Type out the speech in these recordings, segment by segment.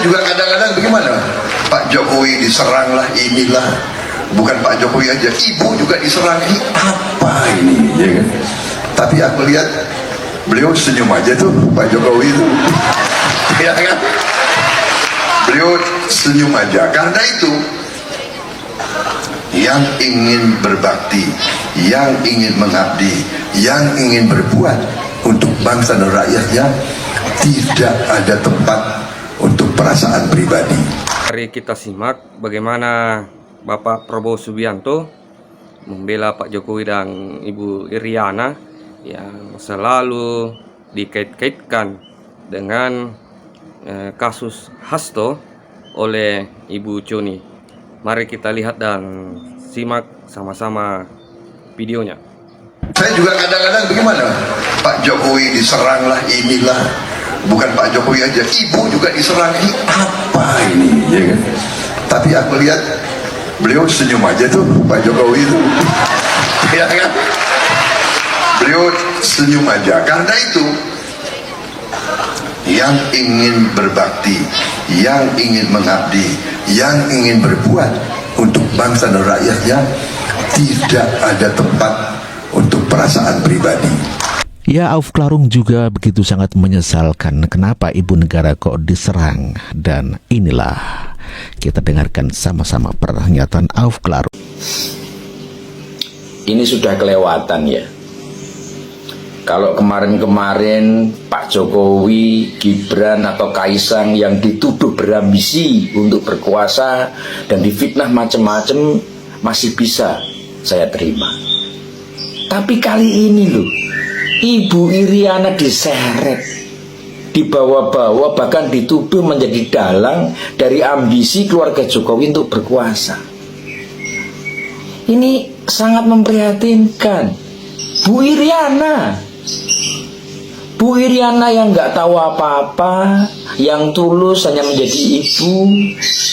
juga kadang-kadang bagaimana? Pak Jokowi diserang lah, inilah. Bukan Pak Jokowi aja, ibu juga diserang. Ini apa ini? Ya kan? Tapi aku lihat beliau senyum aja tuh, Pak Jokowi itu. Ya kan? Beliau senyum aja. Karena itu, yang ingin berbakti, yang ingin mengabdi, yang ingin berbuat untuk bangsa dan rakyatnya, tidak ada tempat untuk perasaan pribadi. Mari kita simak bagaimana Bapak Prabowo Subianto membela Pak Jokowi dan Ibu Iriana yang selalu dikait-kaitkan dengan kasus Hasto oleh Ibu Joni. Mari kita lihat dan simak sama-sama videonya. Saya juga kadang-kadang bagaimana? Pak Jokowi diserang lah, inilah. Bukan Pak Jokowi aja, ibu juga diserang. Ini apa ini? Ya kan? Tapi aku lihat beliau senyum aja tuh, Pak Jokowi itu. Ya kan? Beliau senyum aja. Karena itu, yang ingin berbakti, yang ingin mengabdi, yang ingin berbuat untuk bangsa dan rakyatnya, tidak ada tempat untuk perasaan pribadi. Ya, Auf Klarung juga begitu sangat menyesalkan kenapa ibu negara kok diserang. Dan inilah kita dengarkan sama-sama pernyataan Auf Klarung. Ini sudah kelewatan ya. Kalau kemarin-kemarin Pak Jokowi, Gibran atau Kaisang yang dituduh berambisi untuk berkuasa dan difitnah macam-macam masih bisa saya terima. Tapi kali ini loh, Ibu Iriana diseret, dibawa-bawa, bahkan dituduh menjadi dalang dari ambisi keluarga Jokowi untuk berkuasa. Ini sangat memprihatinkan. Bu Iriana yang nggak tahu apa-apa, yang tulus hanya menjadi ibu,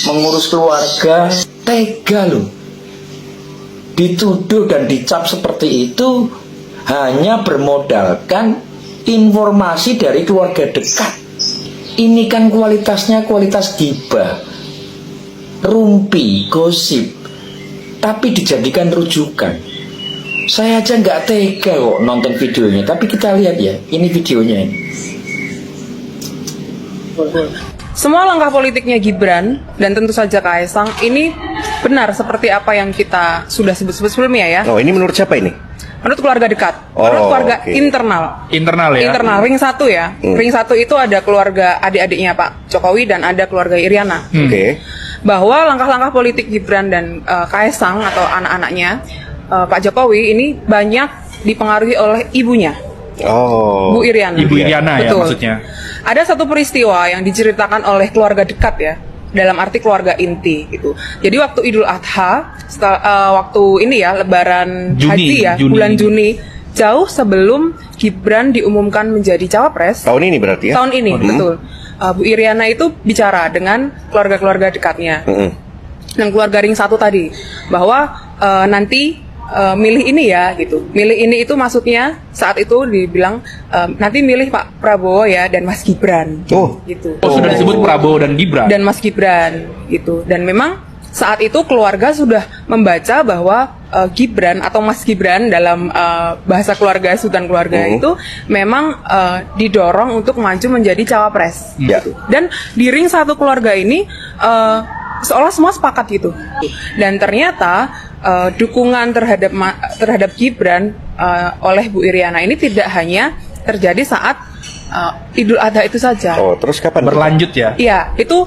mengurus keluarga, tega loh. Dituduh dan dicap seperti itu hanya bermodalkan informasi dari keluarga dekat. Ini kan kualitasnya kualitas gibah, rumpi, gosip, tapi dijadikan rujukan. Saya aja nggak tega kok nonton videonya, tapi kita lihat ya, ini videonya ini. Semua langkah politiknya Gibran dan tentu saja Kaisang ini benar seperti apa yang kita sudah sebut-sebut sebelumnya ya. Oh, ini menurut siapa ini? Menurut keluarga dekat, menurut keluarga internal. Internal ya? Internal, ring 1 ya. Ring 1 itu ada keluarga adik-adiknya Pak Jokowi dan ada keluarga Iriana. Oke. Bahwa langkah-langkah politik Gibran dan Kaisang atau anak-anaknya Pak Jokowi ini banyak dipengaruhi oleh ibunya. Oh. Bu Iriana. Ibu Iriana ya maksudnya. Ada satu peristiwa yang diceritakan oleh keluarga dekat ya, dalam arti keluarga inti gitu. Jadi waktu Idul Adha, waktu ini ya Lebaran Haji ya, bulan Juni, jauh sebelum Gibran diumumkan menjadi cawapres. Tahun ini berarti ya? Tahun ini, betul. Bu Iriana itu bicara dengan keluarga-keluarga dekatnya. Dan keluarga ring 1 tadi, bahwa nanti milih ini ya gitu. Milih ini itu maksudnya saat itu dibilang nanti milih Pak Prabowo ya dan Mas Gibran. Gitu. Oh, sudah disebut Prabowo dan Gibran. Dan Mas Gibran gitu. Dan memang saat itu keluarga sudah membaca bahwa Gibran atau Mas Gibran dalam bahasa keluarga Sultan keluarga itu memang didorong untuk maju menjadi cawapres. Gitu. Dan di ring 1 keluarga ini seolah semua sepakat gitu. Dan ternyata dukungan terhadap Gibran oleh Bu Iriana ini tidak hanya terjadi saat Idul Adha itu saja. Oh, terus kapan berlanjut ya? Iya, itu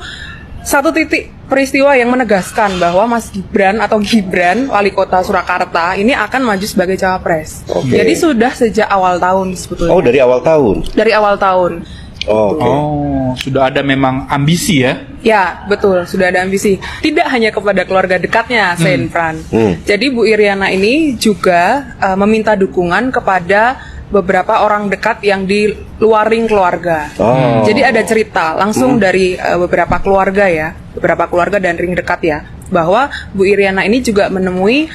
satu titik peristiwa yang menegaskan bahwa Mas Gibran atau Gibran wali kota Surakarta ini akan maju sebagai cawapres. Jadi sudah sejak awal tahun sebetulnya. Oh, dari awal tahun. Dari awal tahun. Oh, sudah ada memang ambisi ya? Ya, betul, sudah ada ambisi. Tidak hanya kepada keluarga dekatnya, Sen Fran. Jadi Bu Iriana ini juga meminta dukungan kepada beberapa orang dekat yang di luar ring keluarga. Jadi ada cerita langsung dari beberapa keluarga ya, beberapa keluarga dan ring dekat ya. bahwa Bu Iriana ini juga menemui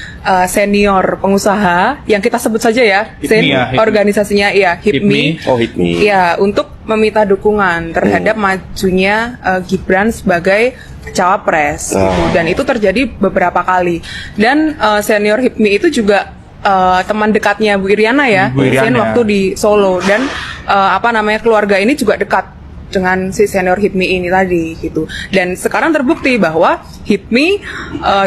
senior pengusaha yang kita sebut saja ya, HIPMI ya, HIPMI. organisasinya ya HIPMI. Oh, HIPMI. Ya, untuk meminta dukungan terhadap majunya Gibran sebagai cawapres. Gitu. Dan itu terjadi beberapa kali. Dan senior HIPMI itu juga teman dekatnya Bu Iriana ya, Bu Iriana. waktu di Solo, dan keluarga ini juga dekat dengan si senior HIPMI ini tadi gitu. Dan sekarang terbukti bahwa HIPMI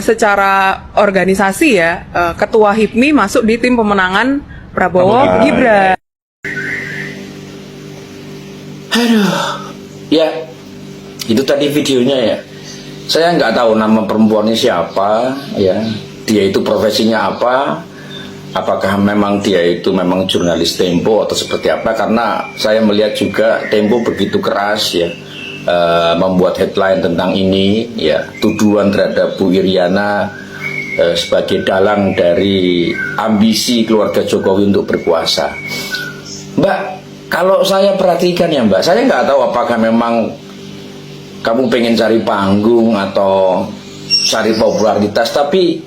secara organisasi ya, ketua HIPMI masuk di tim pemenangan Prabowo Gibran. Aduh, ya itu tadi videonya ya. Saya nggak tahu nama perempuannya siapa, ya. Dia itu profesinya apa? Apakah memang dia itu memang jurnalis Tempo atau seperti apa? Karena saya melihat juga Tempo begitu keras ya, membuat headline tentang ini, ya, tuduhan terhadap Bu Iriana sebagai dalang dari ambisi keluarga Jokowi untuk berkuasa. Mbak, kalau saya perhatikan ya Mbak, saya nggak tahu apakah memang kamu pengen cari panggung atau cari popularitas, tapi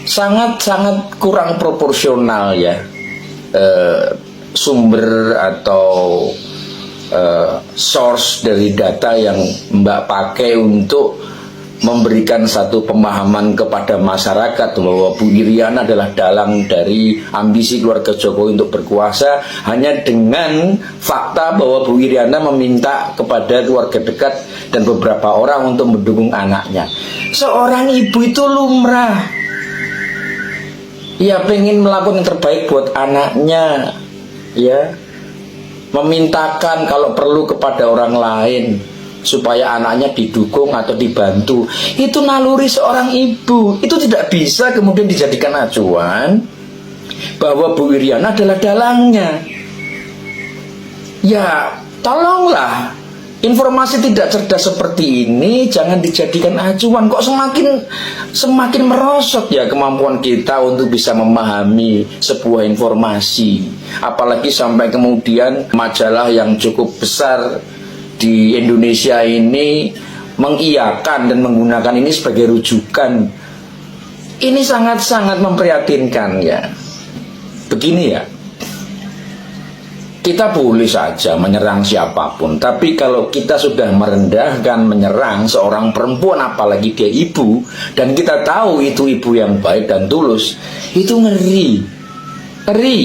sangat-sangat kurang proporsional ya sumber atau source dari data yang Mbak pakai untuk memberikan satu pemahaman kepada masyarakat bahwa Bu Iriana adalah dalang dari ambisi keluarga Jokowi untuk berkuasa, hanya dengan fakta bahwa Bu Iriana meminta kepada keluarga dekat dan beberapa orang untuk mendukung anaknya. Seorang ibu itu lumrah ya, pengen melakukan yang terbaik buat anaknya, ya, memintakan kalau perlu kepada orang lain supaya anaknya didukung atau dibantu. Itu naluri seorang ibu. Itu tidak bisa kemudian dijadikan acuan bahwa Bu Iriana adalah dalangnya. Ya, tolonglah, informasi tidak cerdas seperti ini jangan dijadikan acuan. Kok semakin merosot ya kemampuan kita untuk bisa memahami sebuah informasi. Apalagi sampai kemudian majalah yang cukup besar di Indonesia ini mengiyakan dan menggunakan ini sebagai rujukan. Ini sangat-sangat memprihatinkan ya. Begini ya, kita boleh saja menyerang siapapun, tapi kalau kita sudah merendahkan, menyerang seorang perempuan, apalagi dia ibu, dan kita tahu itu ibu yang baik dan tulus, itu ngeri. Ngeri.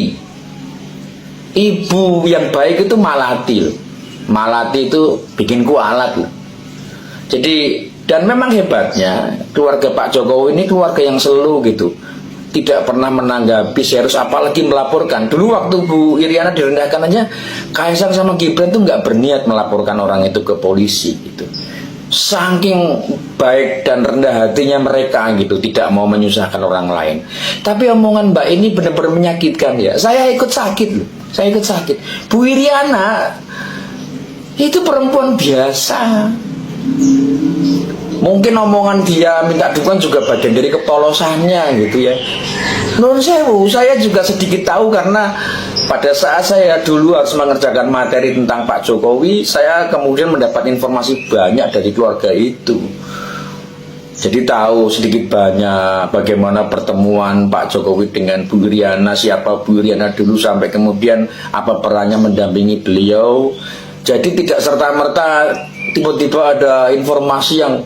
Ibu yang baik itu Malati. Malati itu bikin kualat loh. Jadi, dan memang hebatnya keluarga Pak Jokowi ini keluarga yang selu gitu, tidak pernah menanggapi serius, apalagi melaporkan. Dulu waktu Bu Iriana direndahkan aja, Kaisang sama Gibran tuh nggak berniat melaporkan orang itu ke polisi gitu. Saking baik dan rendah hatinya mereka gitu, tidak mau menyusahkan orang lain. Tapi omongan Mbak ini benar-benar menyakitkan ya. Saya ikut sakit loh, saya ikut sakit. Bu Iriana itu perempuan biasa. Mungkin omongan dia minta dukungan juga bagian dari kepolosannya gitu ya. Menurut saya juga sedikit tahu, karena pada saat saya dulu harus mengerjakan materi tentang Pak Jokowi, saya kemudian mendapat informasi banyak dari keluarga itu. Jadi tahu sedikit banyak bagaimana pertemuan Pak Jokowi dengan Bu Iriana, siapa Bu Iriana dulu, sampai kemudian apa perannya mendampingi beliau. Jadi tidak serta-merta tiba-tiba ada informasi yang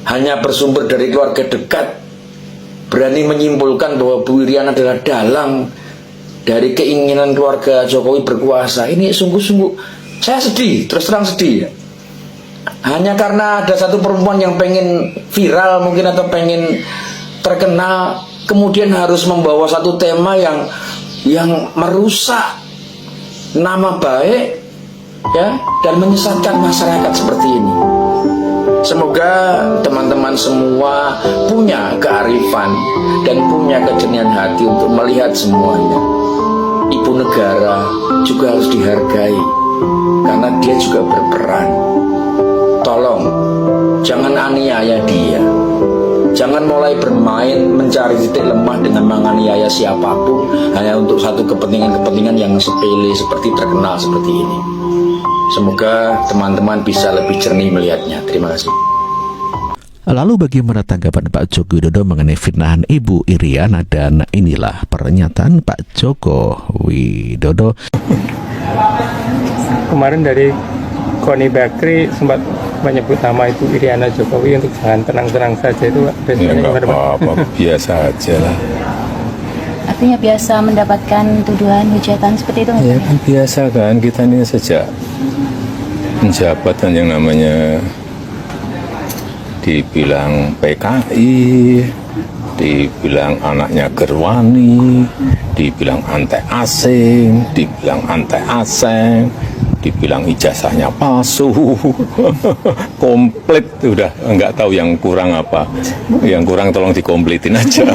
hanya bersumber dari keluarga dekat berani menyimpulkan bahwa Bu Iriana adalah dalang dari keinginan keluarga Jokowi berkuasa. Ini sungguh-sungguh saya sedih, terus terang sedih ya. Hanya karena ada satu perempuan yang pengen viral mungkin atau pengen terkenal, kemudian harus membawa satu tema yang merusak nama baik ya, dan menyesatkan masyarakat seperti ini. Semoga teman-teman semua punya kearifan dan punya kejernihan hati untuk melihat semuanya. Ibu negara juga harus dihargai karena dia juga berperan. Tolong jangan aniaya dia. Jangan mulai bermain mencari titik lemah dengan menganiaya siapapun hanya untuk satu kepentingan-kepentingan yang sepele seperti terkenal seperti ini. Semoga teman-teman bisa lebih jernih melihatnya. Terima kasih. Lalu bagaimana tanggapan Pak Joko Widodo mengenai fitnahan Ibu Iriana, dan inilah pernyataan Pak Joko Widodo. Kemarin dari Koni Bakri sempat menyebut nama Ibu Iriana Jokowi untuk jangan tenang-tenang saja, itu Ya responnya nggak gimana, Pak? apa-apa, biasa aja lah. Artinya biasa mendapatkan tuduhan, hujatan seperti itu nggak? Ya kan biasa kan, kita ini sejak menjabat kan yang namanya dibilang PKI, dibilang anaknya Gerwani, dibilang antek asing, dibilang antek asing, dibilang ijazahnya palsu, komplit udah nggak tahu yang kurang apa, yang kurang tolong dikompletin aja.